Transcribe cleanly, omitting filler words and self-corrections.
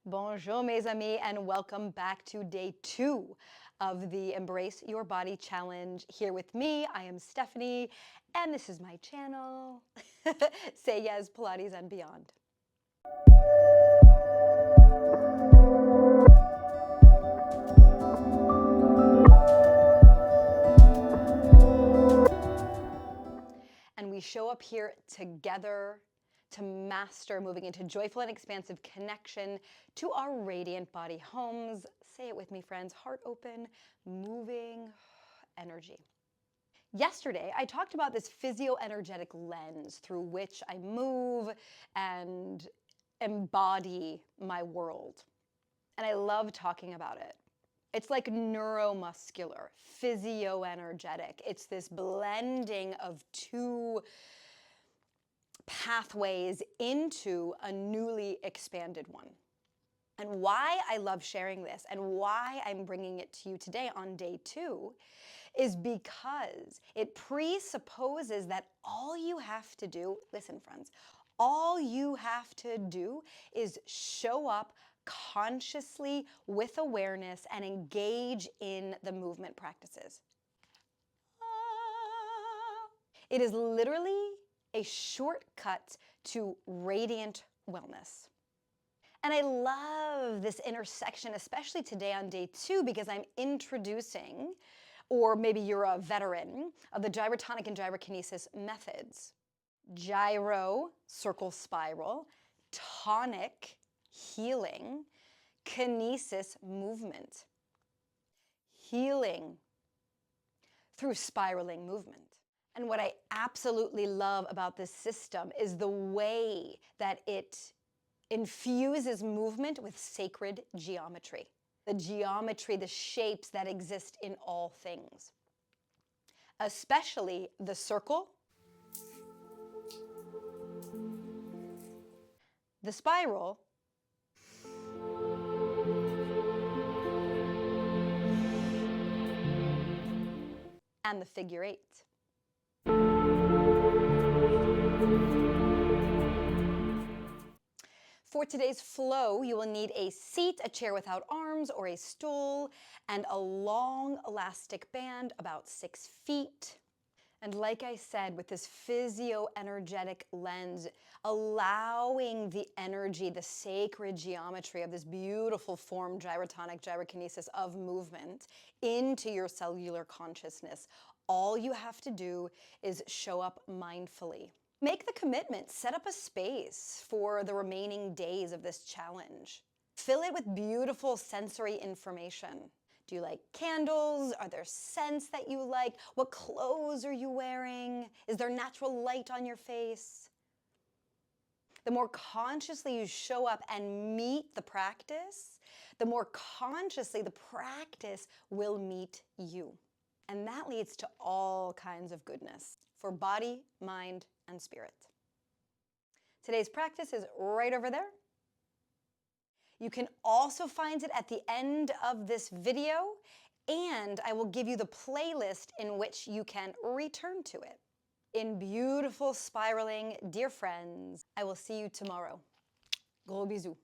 Bonjour, mes amis, and welcome back to day 2 of the Embrace Your Body Challenge. Here with me, I am Stephanie, and this is my channel. Say yes, Pilates and beyond. And we show up here together to master moving into joyful and expansive connection to our radiant body homes. Say it with me, friends. Heart open, moving energy. Yesterday, I talked about this physio-energetic lens through which I move and embody my world. And I love talking about it. It's like neuromuscular, physio-energetic. It's this blending of two pathways into a newly expanded one. And why I love sharing this and why I'm bringing it to you today on day 2 is because it presupposes that all you have to do, listen friends, all you have to do is show up consciously with awareness and engage in the movement practices. It is literally a shortcut to radiant wellness. And I love this intersection, especially today on day 2, because I'm introducing, or maybe you're a veteran of the gyrotonic and gyrokinesis methods. Gyro, circle spiral, tonic, healing, kinesis, movement. Healing through spiraling movement. And what I absolutely love about this system is the way that it infuses movement with sacred geometry. The geometry, the shapes that exist in all things. Especially the circle, the spiral, and the figure 8. For today's flow, you will need a seat, a chair without arms, or a stool, and a long elastic band about 6 feet. And like I said, with this physio-energetic lens, allowing the energy, the sacred geometry of this beautiful form, gyrotonic, gyrokinesis of movement into your cellular consciousness. All you have to do is show up mindfully. Make the commitment, set up a space for the remaining days of this challenge. Fill it with beautiful sensory information. Do you like candles? Are there scents that you like? What clothes are you wearing? Is there natural light on your face? The more consciously you show up and meet the practice, the more consciously the practice will meet you. And that leads to all kinds of goodness for body, mind, and spirit. Today's practice is right over there. You can also find it at the end of this video, and I will give you the playlist in which you can return to it. In beautiful spiraling, dear friends, I will see you tomorrow. Gros bisous.